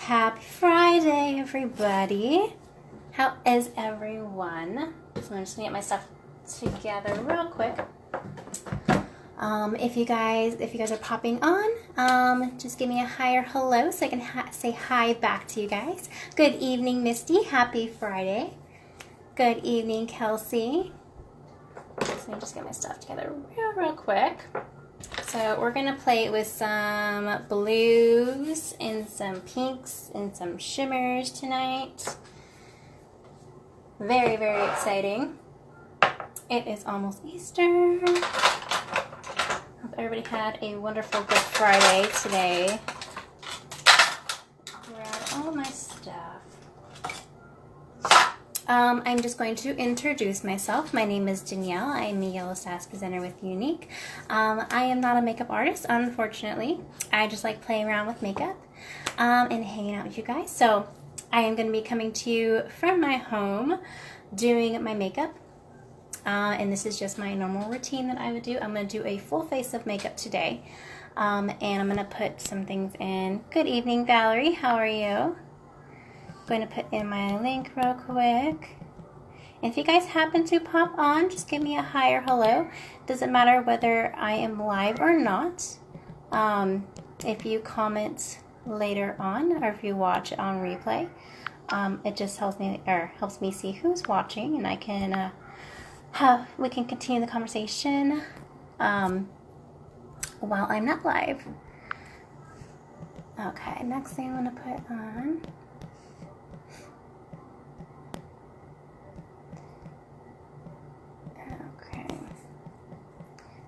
Happy Friday, everybody. How is everyone? So I'm just gonna get my stuff together real quick. If you guys are popping on, just give me a hi or hello so I can say hi back to you guys. Good evening, Misty. Happy Friday. Good evening, Kelsey. So let me just get my stuff together real quick. So we're gonna play with some blues and some pinks and some shimmers tonight. Very, very exciting. It is almost Easter. Hope everybody had a wonderful Good Friday today. Grab all my stuff. I'm just going to introduce myself. My name is Danielle. I'm a Yellow Sass presenter with Unique. I am not a makeup artist, unfortunately. I just like playing around with makeup and hanging out with you guys. So I am going to be coming to you from my home doing my makeup. And this is just my normal routine that I would do. I'm going to do a full face of makeup today. And I'm going to put some things in. Good evening, Valerie. How are you? Going to put in my link real quick. If you guys happen to pop on, just give me a hi or hello. Doesn't matter whether I am live or not. If you comment later on or if you watch it on replay, it just helps me see who's watching, and I can we can continue the conversation while I'm not live. Okay, next thing I'm going to put on.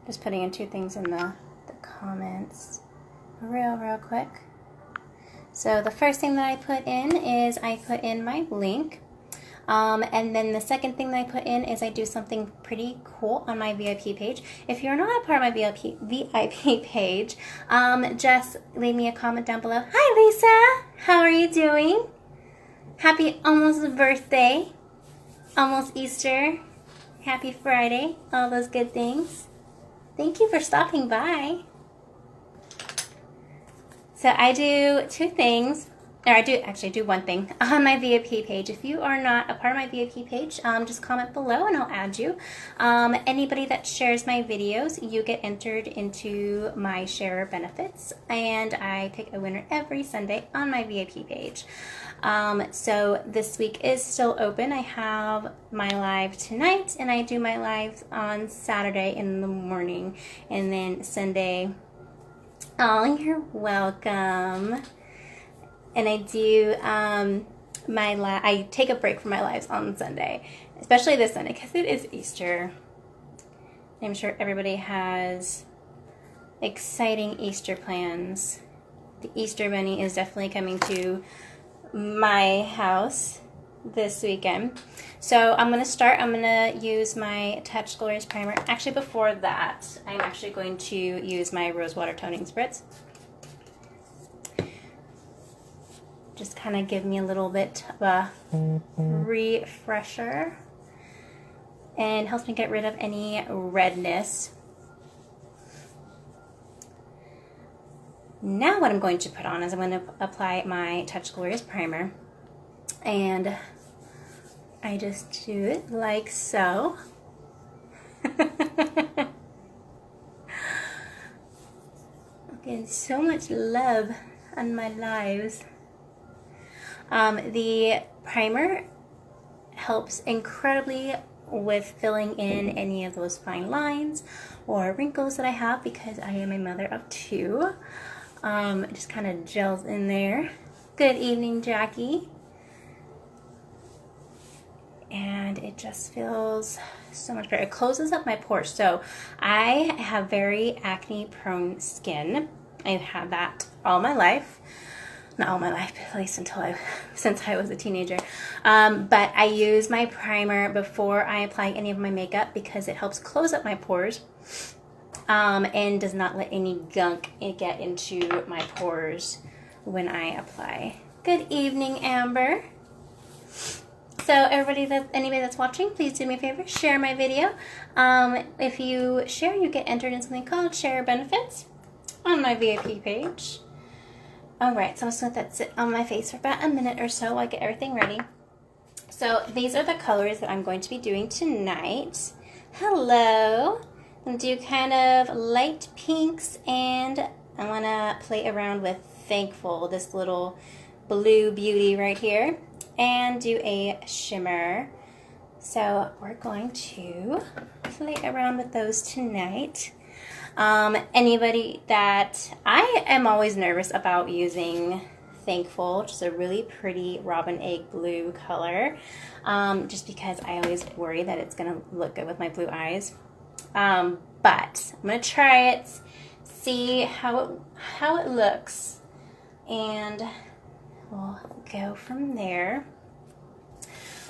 Just putting in two things in the comments real quick. So the first thing that I put in is I put in my link. And then the second thing that I put in is I do something pretty cool on my VIP page. If you're not a part of my VIP page, just leave me a comment down below. Hi Lisa, how are you doing? Happy almost birthday, almost Easter, happy Friday, all those good things. Thank you for stopping by. So I do two things, or I do one thing on my VIP page. If you are not a part of my VIP page, just comment below and I'll add you. Anybody that shares my videos, you get entered into my share benefits, and I pick a winner every Sunday on my VIP page. So this week is still open. I have my live tonight, and I do my lives on Saturday in the morning, and then Sunday. Oh, you're welcome. And I do I take a break from my lives on Sunday, especially this Sunday because it is Easter. I'm sure everybody has exciting Easter plans. The Easter Bunny is definitely coming to my house this weekend. So I'm going to use my Touch Glorious Primer. Actually, before that, I'm actually going to use my Rose Water Toning Spritz. Just kind of give me a little bit of a refresher and helps me get rid of any redness. Now what I'm going to put on is I'm going to apply my Touch Glorious Primer, and I just do it like so. Getting so much love on my lives. The primer helps incredibly with filling in any of those fine lines or wrinkles that I have because I am a mother of two. It just kind of gels in there. Good evening, Jackie. And it just feels so much better. It closes up my pores. So I have very acne prone skin. I've had that all my life. Not all my life, at least since I was a teenager. But I use my primer before I apply any of my makeup because it helps close up my pores and does not let any gunk get into my pores when I apply. Good evening, Amber. So anybody that's watching, please do me a favor, share my video. If you share, you get entered in something called Share Benefits on my VIP page. Alright, so I'm just going to let that sit on my face for about a minute or so while I get everything ready. So these are the colors that I'm going to be doing tonight. Hello! I'm going to do kind of light pinks, and I want to play around with Thankful, this little blue beauty right here, and do a shimmer. So we're going to play around with those tonight. Anybody that I am always nervous about using Thankful, which is a really pretty robin egg blue color, just because I always worry that it's gonna look good with my blue eyes. But I'm gonna try it, see how it looks, and we'll go from there.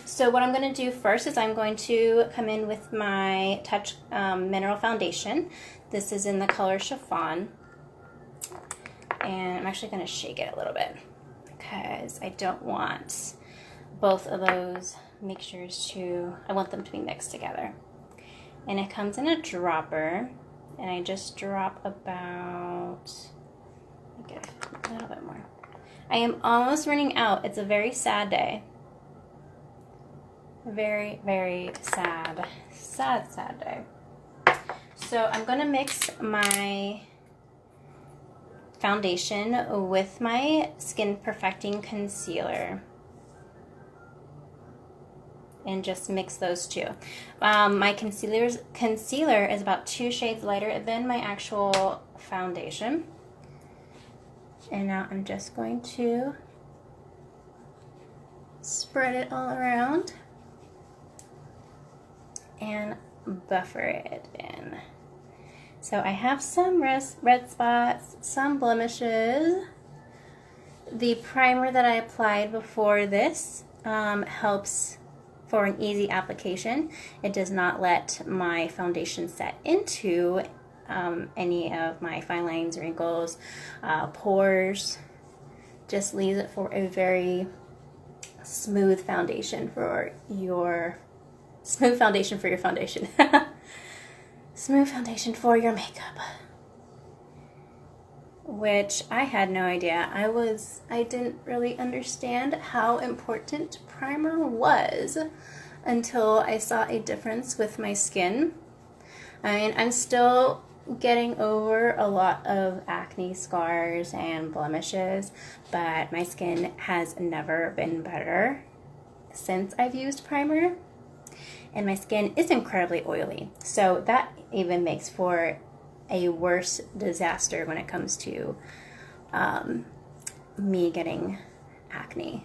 So what I'm going to do first is I'm going to come in with my Touch Mineral Foundation. This is in the color Chiffon. And I'm actually going to shake it a little bit because I don't want both of those mixtures to, I want them to be mixed together. And it comes in a dropper, and I just drop about, get a little bit more. I am almost running out. It's a very sad day. Very, very sad day. So I'm going to mix my foundation with my Skin Perfecting Concealer and just mix those two. My concealer is about 2 shades lighter than my actual foundation. And now I'm just going to spread it all around and buffer it in. So I have some red spots, some blemishes. The primer that I applied before this helps for an easy application. It does not let my foundation set into any of my fine lines, wrinkles, pores. Just leaves it for a very smooth foundation for your foundation. Smooth foundation for your makeup. Which I had no idea. I didn't really understand how important primer was until I saw a difference with my skin. I mean, I'm still getting over a lot of acne scars and blemishes, but my skin has never been better since I've used primer. And my skin is incredibly oily, so that even makes for a worse disaster when it comes to me getting acne.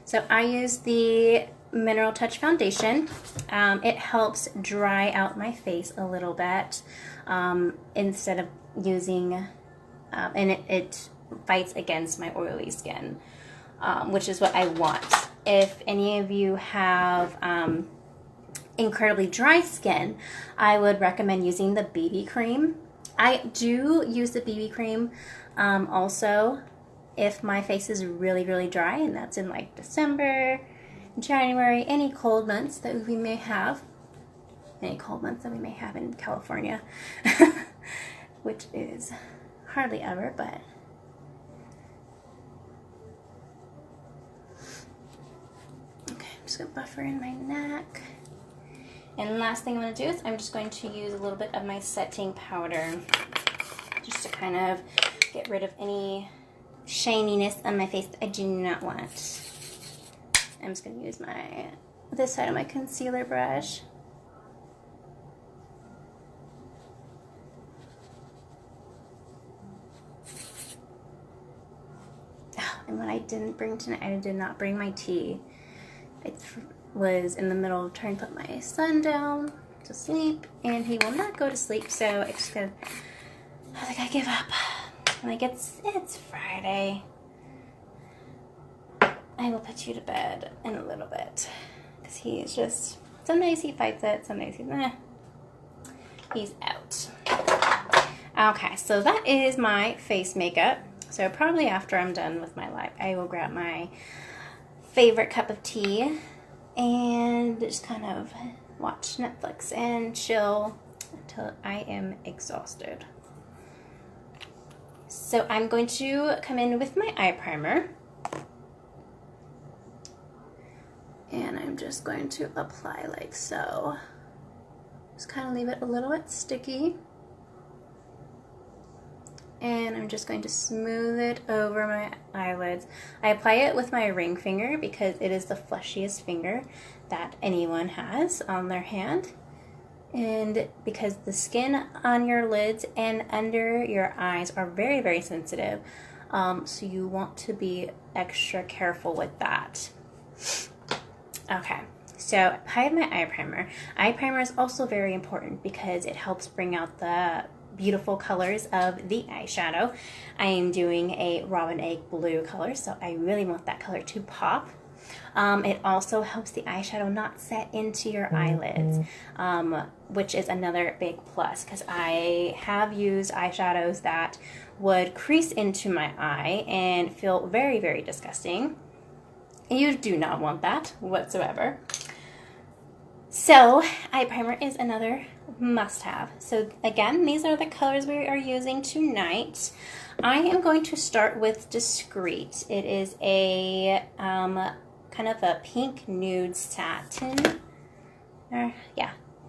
So I use the Mineral Touch Foundation. It helps dry out my face a little bit instead of using, and it fights against my oily skin, which is what I want. If any of you have incredibly dry skin, I would recommend using the BB cream. I do use the BB cream also if my face is really, really dry, and that's in like December, January, any cold months that we may have. Any cold months that we may have in California, which is hardly ever, but okay, I'm just gonna buffer in my neck. And the last thing I'm gonna do is I'm just going to use a little bit of my setting powder just to kind of get rid of any shininess on my face that I do not want. I'm just gonna use this side of my concealer brush. And what I didn't bring tonight, I did not bring my tea. I was in the middle of trying to put my son down to sleep, and he will not go to sleep, so I was like, I give up. Like, it's Friday. I will put you to bed in a little bit, because he's just, some days he fights it, some days he's out. Okay, so that is my face makeup. So probably after I'm done with my life, I will grab my favorite cup of tea and just kind of watch Netflix and chill until I am exhausted. So I'm going to come in with my eye primer. And I'm just going to apply like so. Just kind of leave it a little bit sticky. And I'm just going to smooth it over my eyelids. I apply it with my ring finger because it is the fleshiest finger that anyone has on their hand. And because the skin on your lids and under your eyes are very, very sensitive, so you want to be extra careful with that. Okay, so I applied my eye primer. Eye primer is also very important because it helps bring out the beautiful colors of the eyeshadow. I am doing a robin egg blue color, so I really want that color to pop. It also helps the eyeshadow not set into your eyelids, which is another big plus because I have used eyeshadows that would crease into my eye and feel very, very disgusting. You do not want that whatsoever. So, eye primer is another must-have. So again, these are the colors we are using tonight. I am going to start with Discreet. It is a kind of a pink nude satin,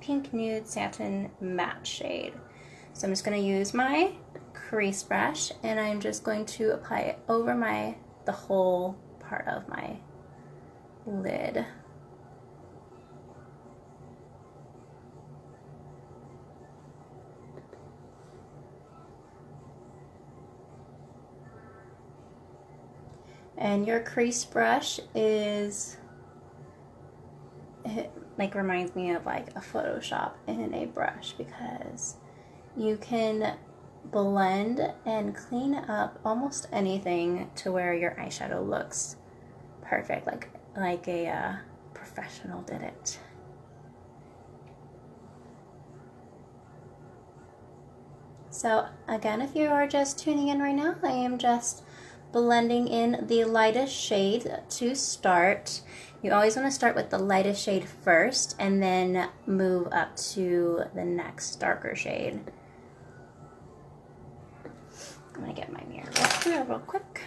pink nude satin matte shade. So I'm just going to use my crease brush and I'm just going to apply it over the whole part of my lid. And your crease brush is, it like reminds me of like a Photoshop in a brush because you can blend and clean up almost anything to where your eyeshadow looks perfect, like a professional did it. So again, if you are just tuning in right now, I am just blending in the lightest shade to start. You always want to start with the lightest shade first and then move up to the next darker shade. I'm going to get my mirror real quick.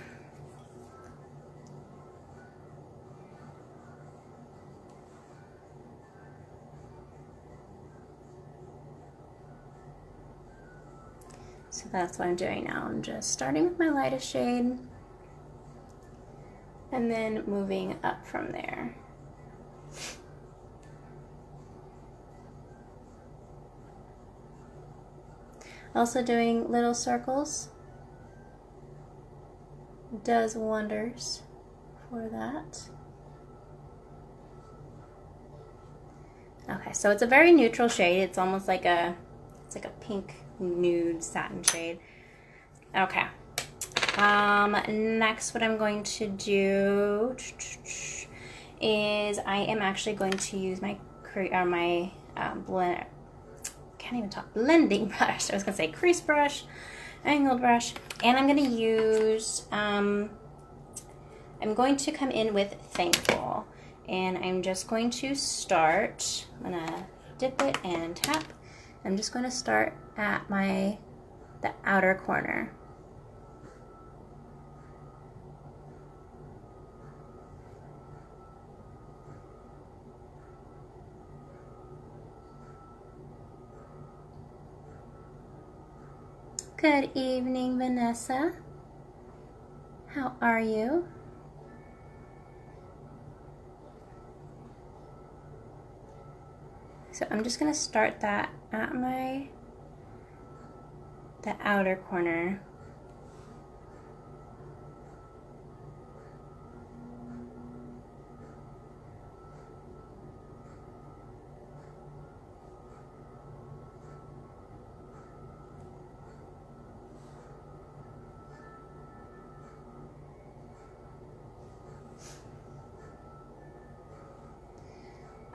So that's what I'm doing now. I'm just starting with my lightest shade and then moving up from there. Also doing little circles does wonders for that. Okay, so it's a very neutral shade. It's almost like it's like a pink nude satin shade. Okay. Next what I'm going to do is I am actually going to use my blending brush. I was gonna say crease brush, angled brush, and I'm gonna use I'm going to come in with Thankful, and I'm just going to start. I'm gonna dip it and tap. I'm just going to start at the outer corner. Good evening, Vanessa. How are you? So I'm just going to start that at the outer corner.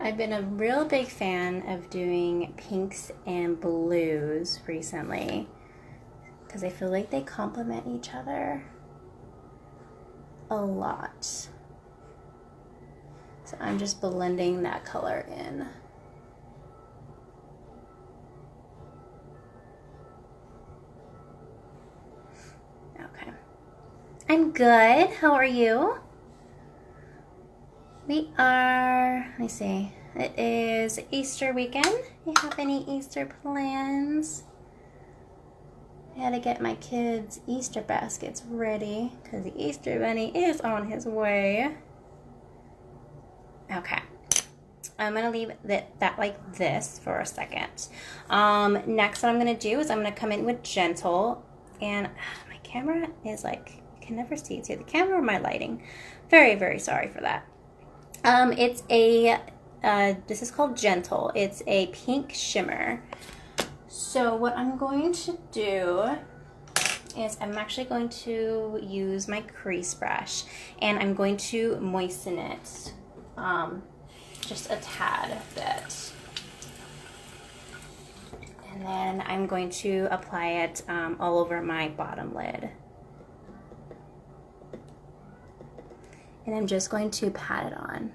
I've been a real big fan of doing pinks and blues recently because I feel like they complement each other a lot. So I'm just blending that color in. I'm good. How are you? We are, let me see. It is Easter weekend. You have any Easter plans? I had to get my kids' Easter baskets ready because the Easter bunny is on his way. Okay. I'm going to leave that like this for a second. Next, what I'm going to do is I'm going to come in with gentle. And my camera is like, you can never see it. It's either the camera or my lighting. Very, very sorry for that. It's a, this is called Gentle. It's a pink shimmer. So what I'm going to do is I'm actually going to use my crease brush and I'm going to moisten it just a tad bit. And then I'm going to apply it all over my bottom lid. And I'm just going to pat it on.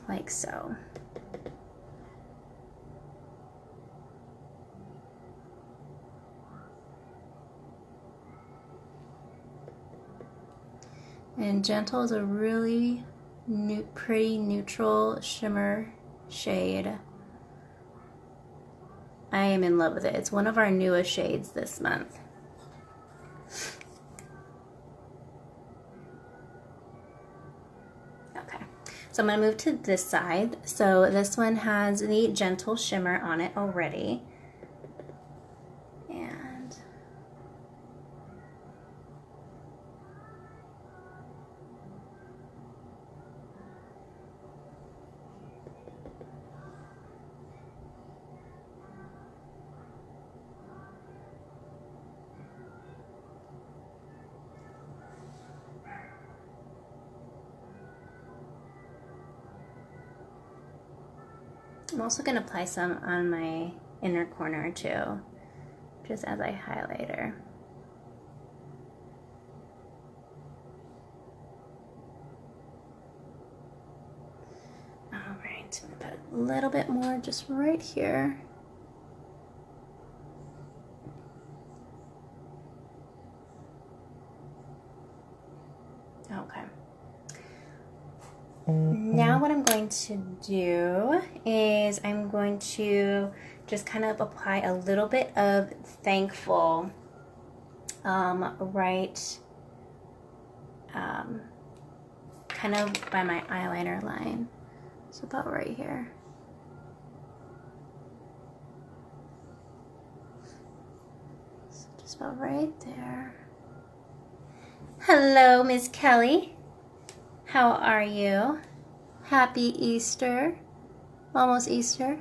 Like so. And Gentle is a really pretty neutral shimmer shade. I am in love with it. It's one of our newest shades this month. Okay, so I'm gonna move to this side. So this one has the Gentle shimmer on it already. I'm also going to apply some on my inner corner too, just as a highlighter. All right, I'm going to put a little bit more just right here. Okay. Now what I'm going to do is I'm going to just kind of apply a little bit of Thankful right kind of by my eyeliner line. So about right here. So just about right there. Hello, Miss Kelly. How are you? Happy Easter. Almost Easter.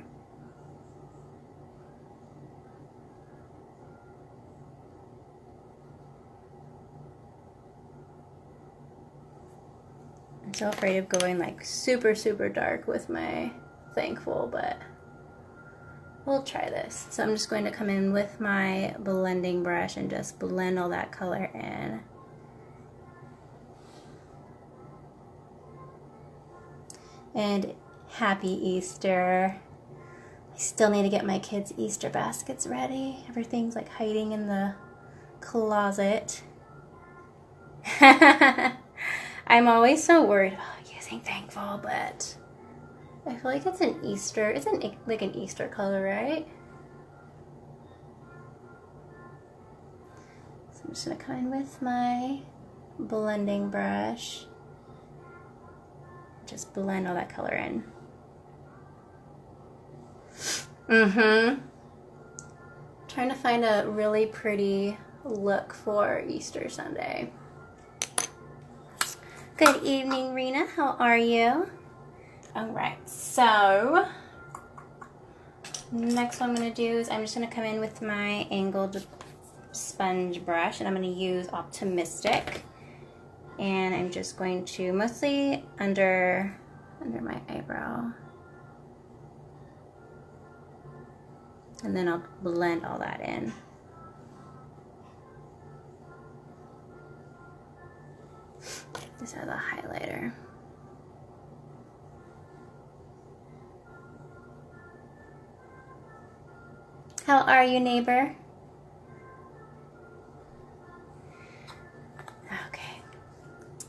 I'm so afraid of going like super, super dark with my Thankful, but we'll try this. So I'm just going to come in with my blending brush and just blend all that color in. And happy Easter. I still need to get my kids' Easter baskets ready. Everything's like hiding in the closet. I'm always so worried about using Thankful, but I feel like it's an Easter, it's like an Easter color, right? So I'm just gonna come in with my blending brush. Just blend all that color in. Trying to find a really pretty look for Easter Sunday. Good evening, Rena. How are you? All right, so next what I'm gonna do is I'm just gonna come in with my angled sponge brush and I'm gonna use Optimistic. And I'm just going to mostly under my eyebrow. And then I'll blend all that in. This has a highlighter. How are you, neighbor? Okay.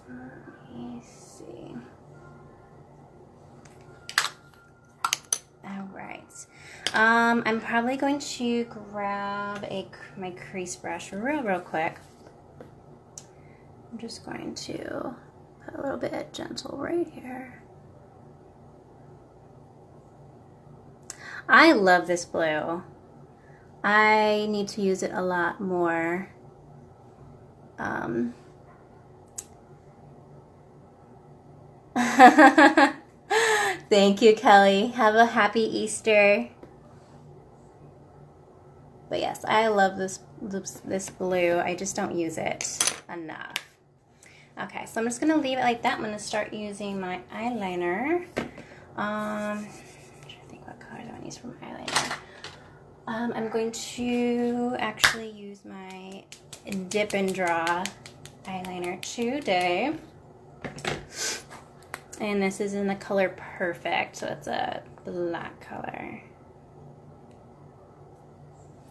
Let me see. All right. I'm probably going to grab my crease brush real quick. I'm just going to put a little bit gentle right here. I love this blue. I need to use it a lot more. Thank you, Kelly. Have a happy Easter. But yes, I love this blue. I just don't use it enough. Okay, so I'm just gonna leave it like that. I'm gonna start using my eyeliner. I'm trying to think what colors I want to use for my eyeliner. I'm going to actually use my Dip and Draw eyeliner today. And this is in the color Perfect, so it's a black color.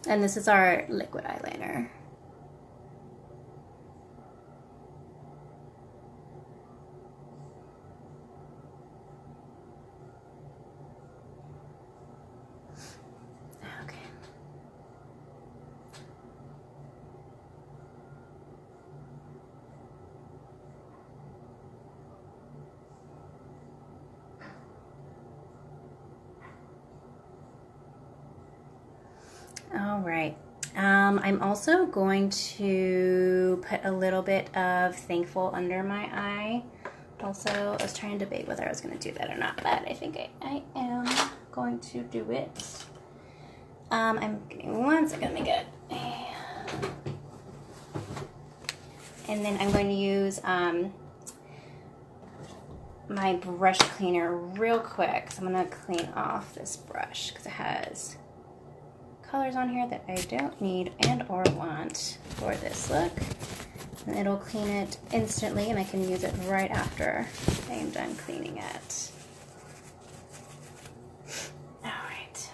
And this is our liquid eyeliner. Okay. All right. I'm also going to put a little bit of Thankful under my eye. Also, I was trying to debate whether I was going to do that or not, but I think I am going to do it. I'm getting one second to get it. And then I'm going to use my brush cleaner real quick. So I'm going to clean off this brush because it has colors on here that I don't need and or want for this look. And it'll clean it instantly and I can use it right after I am done cleaning it. Alright.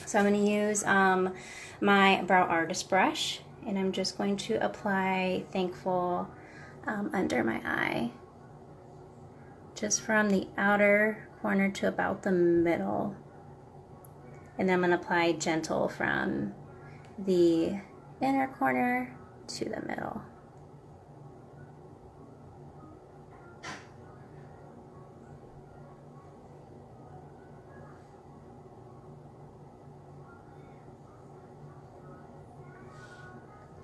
So I'm going to use my Brow Artist brush and I'm just going to apply Thankful under my eye. Just from the outer corner to about the middle. And then I'm going to apply Gentle from the inner corner to the middle.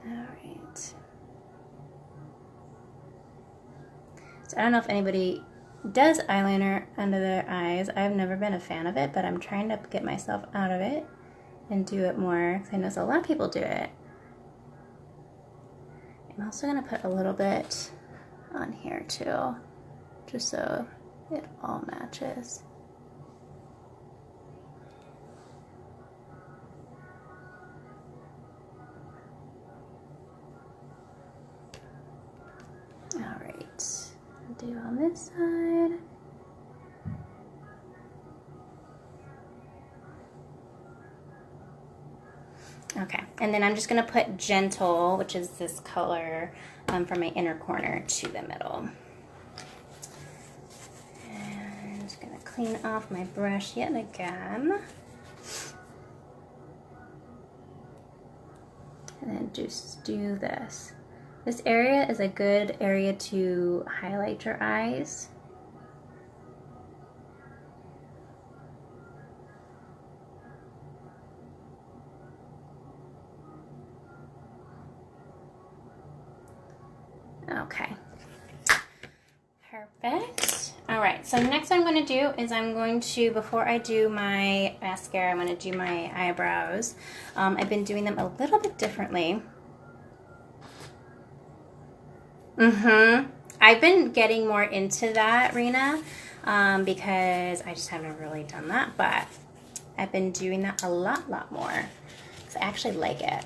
All right. So I don't know if anybody does eyeliner under their eyes. I've never been a fan of it, but I'm trying to get myself out of it and do it more because I know a lot of people do it. I'm also going to put a little bit on here too, just so it all matches. All right. Do on this side. Okay, and then I'm just going to put Gentle, which is this color, from my inner corner to the middle. And I'm just going to clean off my brush yet again. And then just do this. This area is a good area to highlight your eyes. Okay, perfect. All right, so next I'm going to do is I'm going to, before I do my mascara, I'm going to do my eyebrows. I've been doing them a little bit differently. I've been getting more into that, Rena, because I just haven't really done that, but I've been doing that a lot more because I actually like it.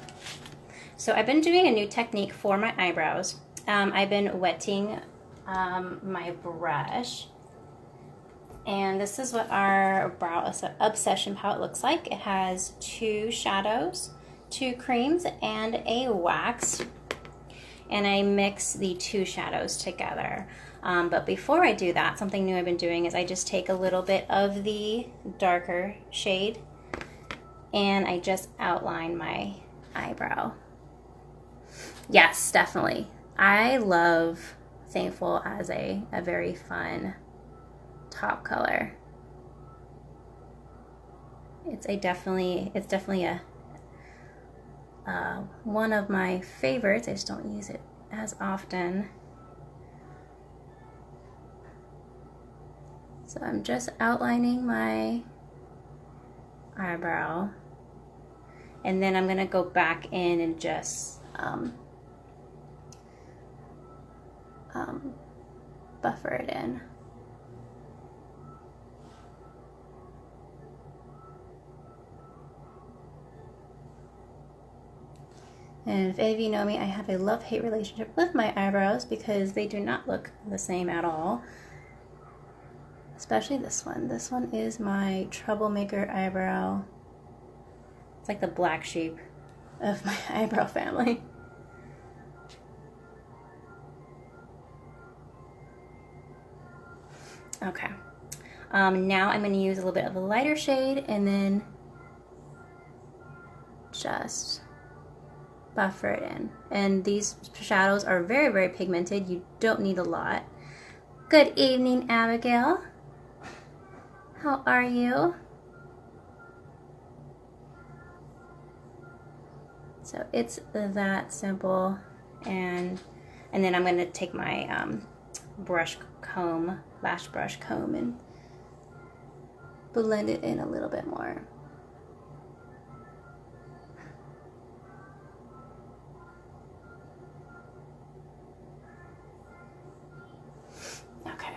So I've been doing a new technique for my eyebrows. I've been wetting my brush. And this is what our Brow Obsession palette looks like. It has 2 shadows, 2 creams, and a wax. And I mix the 2 shadows together. But before I do that, something new I've been doing is I just take a little bit of the darker shade and I just outline my eyebrow. Yes, definitely. I love Thankful as a very fun top color. It's definitely a one of my favorites. I just don't use it as often. So I'm just outlining my eyebrow, and then I'm gonna go back in and just buffer it in. And if any of you know me, I have a love-hate relationship with my eyebrows because they do not look the same at all. Especially this one. This one is my troublemaker eyebrow. It's like the black sheep of my eyebrow family. Okay. Now I'm going to use a little bit of a lighter shade and then just buffer it in. And these shadows are very, very pigmented. You don't need a lot. Good evening, Abigail. How are you? So it's that simple. And then I'm going to take my brush comb, lash brush comb, and blend it in a little bit more. Okay.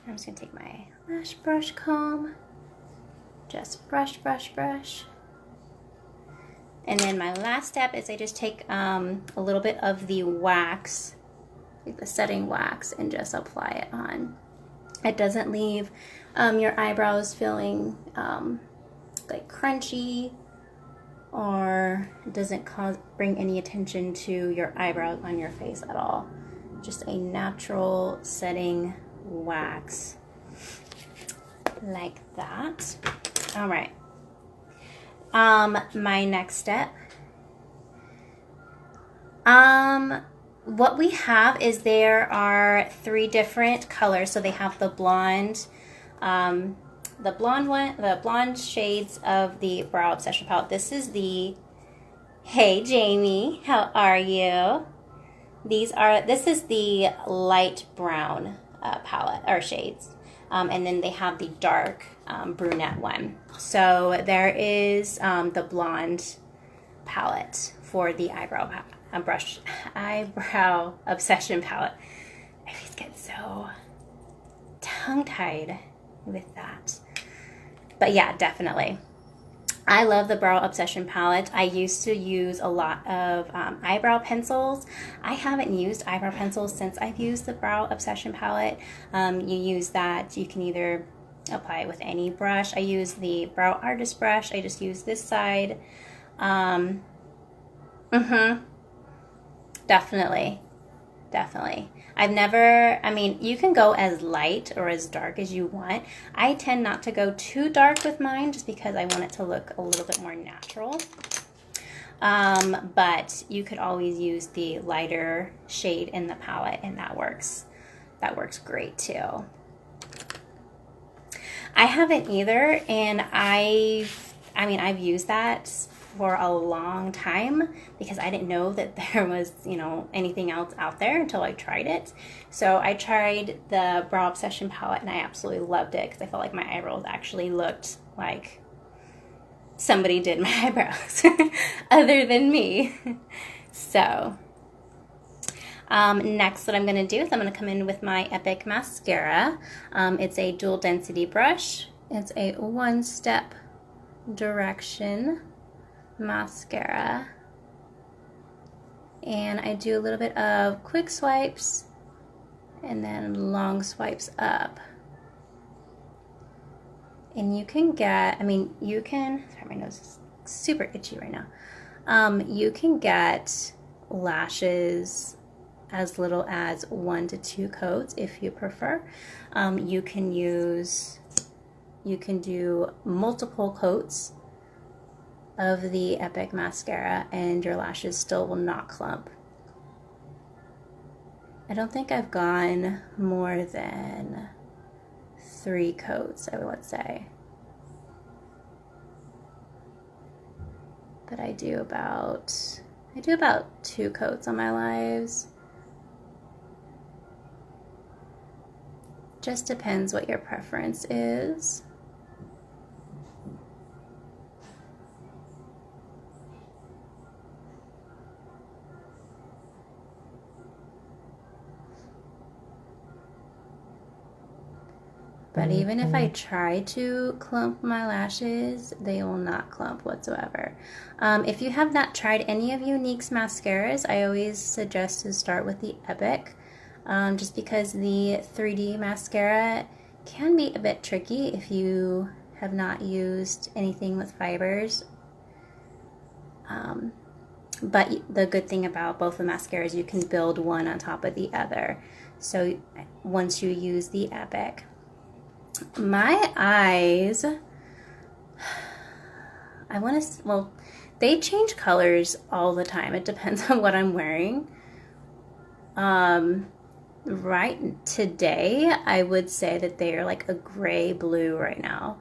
I'm just going to take my lash brush comb, just brush, brush, brush. And then my last step is I just take a little bit of the wax, like the setting wax, and just apply it on. It doesn't leave your eyebrows feeling like crunchy, or it doesn't bring any attention to your eyebrows on your face at all. Just a natural setting wax like that. All right. My next step, what we have is there are 3 different colors. So they have the blonde shades of the Brow Obsession palette. This is the, hey Jamie, how are you? This is the light brown palette or shades. And then they have the dark brunette one. So there is the blonde palette for the eyebrow obsession palette. I always get so tongue-tied with that. But yeah, definitely. I love the Brow Obsession palette. I used to use a lot of eyebrow pencils. I haven't used eyebrow pencils since I've used the Brow Obsession palette. You use that, you can either apply it with any brush. I use the Brow Artist brush. I just use this side. Definitely. I mean, you can go as light or as dark as you want. I tend not to go too dark with mine just because I want it to look a little bit more natural. But you could always use the lighter shade in the palette, and that works. That works great too. I haven't either, and I've used that for a long time because I didn't know that there was, anything else out there until I tried it. So I tried the Brow Obsession palette and I absolutely loved it because I felt like my eyebrows actually looked like somebody did my eyebrows other than me. So next what I'm going to do is I'm going to come in with my Epic mascara. It's a dual density brush. It's a one-step direction mascara. And I do a little bit of quick swipes and then long swipes up. And you can get, I mean, you can, sorry, my nose is super itchy right now. You can get lashes as little as 1 to 2 coats if you prefer. You can do multiple coats of the Epic mascara and your lashes still will not clump. I don't think I've gone more than 3 coats, I would say. But I do about 2 coats on my lives. Just depends what your preference is. But even if I try to clump my lashes, they will not clump whatsoever. If you have not tried any of Younique's mascaras, I always suggest to start with the Epic, just because the 3D mascara can be a bit tricky if you have not used anything with fibers. But the good thing about both the mascaras, you can build one on top of the other. So once you use the Epic, my eyes, well, they change colors all the time. It depends on what I'm wearing. Right today, I would say that they are like a gray blue right now.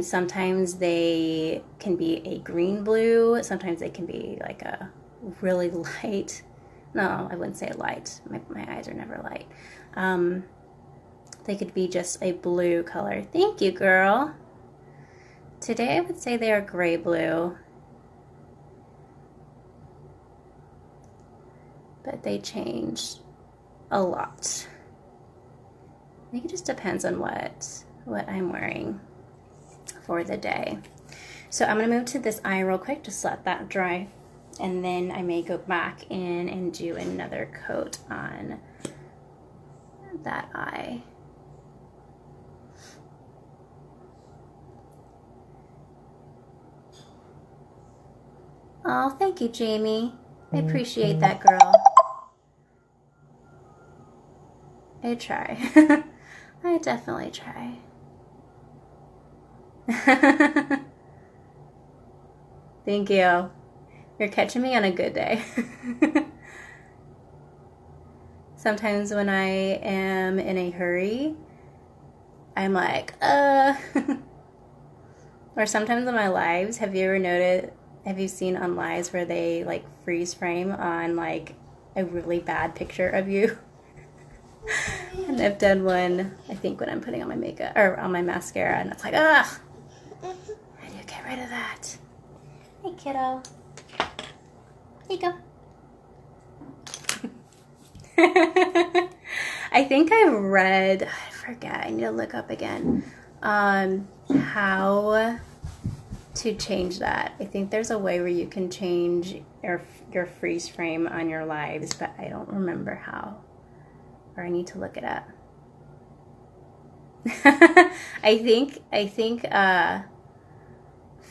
Sometimes they can be a green blue. Sometimes they can be like a really light. No, I wouldn't say light. My eyes are never light. They could be just a blue color. Thank you, girl. Today I would say they are gray blue. But they change a lot. I think it just depends on what I'm wearing for the day. So I'm gonna move to this eye real quick, just let that dry. And then I may go back in and do another coat on that eye. Oh, thank you, Jamie. I appreciate that, girl. I try. I definitely try. Thank you. You're catching me on a good day. Sometimes when I am in a hurry, I'm like, Or sometimes in my lives, have you seen on lives where they like freeze frame on like a really bad picture of you? And I've done one, I think, when I'm putting on my makeup or on my mascara, and it's like, ugh, how do you get rid of that? Hey, kiddo. Here you go. I think I read, I forget, I need to look up again, how to change that. I think there's a way where you can change your freeze frame on your lives, but I don't remember how. Or I need to look it up. I think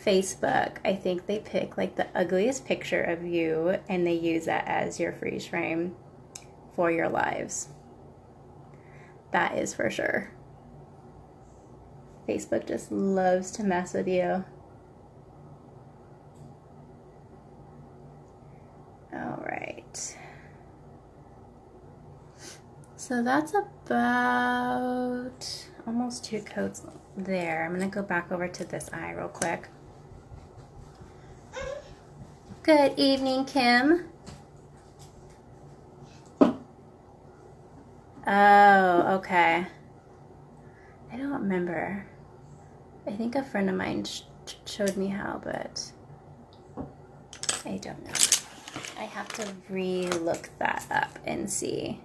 Facebook, I think they pick like the ugliest picture of you and they use that as your freeze frame for your lives. That is for sure. Facebook just loves to mess with you. All right. So that's about almost 2 coats there. I'm going to go back over to this eye real quick. Good evening, Kim. Oh, okay. I don't remember. I think a friend of mine showed me how, but I don't know. I have to re-look that up and see.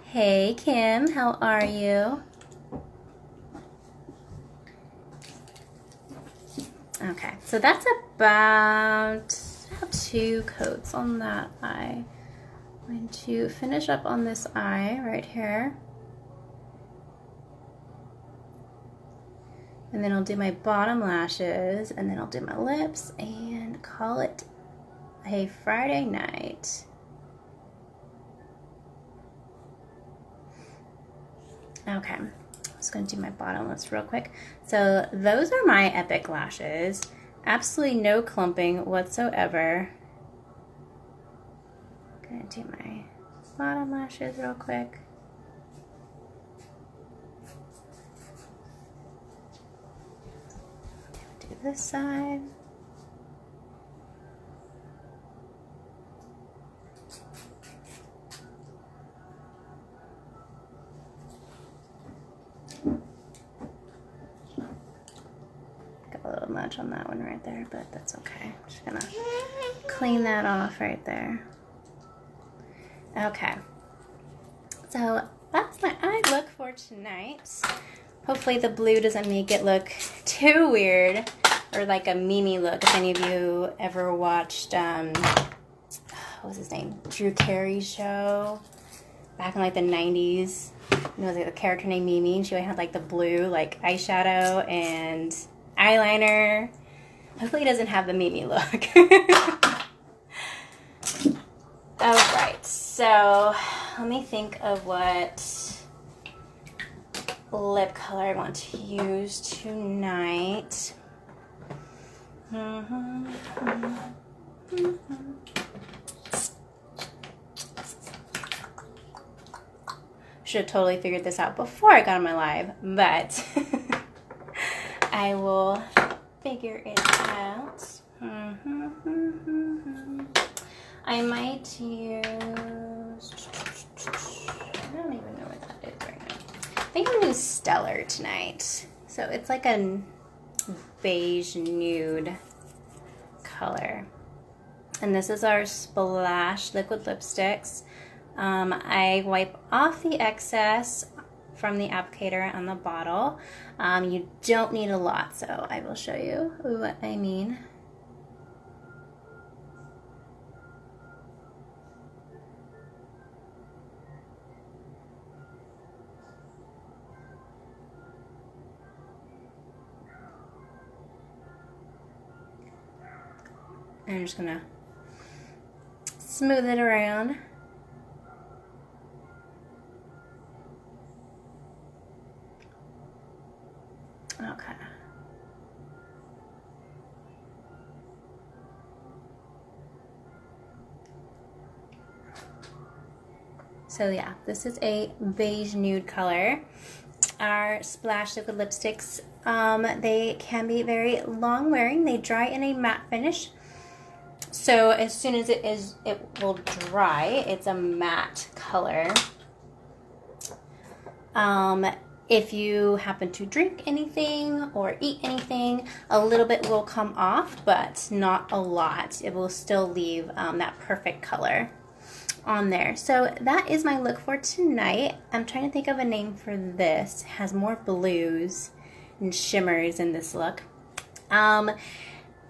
Hey, Kim, how are you? Okay, so that's about, have 2 coats on that eye. I'm going to finish up on this eye right here. And then I'll do my bottom lashes, and then I'll do my lips and call it a Friday night. Okay, I'm just gonna do my bottom lips real quick. So those are my Epic lashes. Absolutely no clumping whatsoever. Gonna do my bottom lashes real quick. Do this side. Got a little much on that one right there, but that's okay. I'm just gonna clean that off right there. Okay, so that's my eye look for tonight. Hopefully the blue doesn't make it look too weird or like a Mimi look. If any of you ever watched, what was his name? Drew Carey's show back in like the 90s. You know, like the character named Mimi, and she had like the blue like eyeshadow and eyeliner. Hopefully he doesn't have the Mimi look. Alright, so let me think of what lip color I want to use tonight. Should have totally figured this out before I got on my live, but I will figure it out. I might use, I don't even know what that is right now. I think I'm going to use Stellar tonight. So it's like a beige nude color. And this is our Splash liquid lipsticks. I wipe off the excess from the applicator on the bottle. You don't need a lot, so I will show you what I mean. And I'm just gonna smooth it around. Okay. So yeah, this is a beige nude color. Our Splash liquid lipsticks, they can be very long wearing. They dry in a matte finish. So as soon as it will dry. It's a matte color. If you happen to drink anything or eat anything, a little bit will come off, but not a lot. It will still leave that perfect color on there. So that is my look for tonight. I'm trying to think of a name for this. It has more blues and shimmers in this look.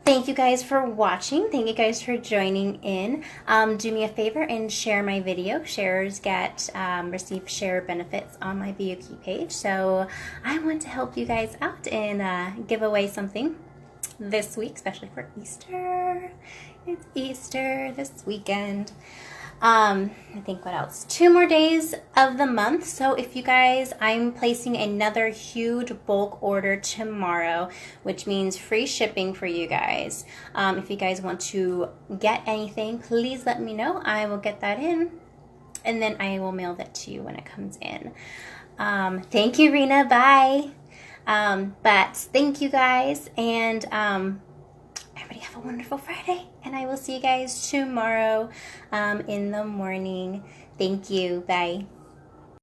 Thank you guys for watching. Thank you guys for joining in. Do me a favor and share my video. Sharers get receive share benefits on my VIP page. So I want to help you guys out and give away something this week, especially for Easter. It's Easter this weekend. I think what else? 2 more days of the month. So if you guys, I'm placing another huge bulk order tomorrow, which means free shipping for you guys. If you guys want to get anything, please let me know. I will get that in, and then I will mail that to you when it comes in. Thank you, Rena. Bye. But thank you guys, and everybody have a wonderful Friday, and I will see you guys tomorrow in the morning. Thank you. Bye.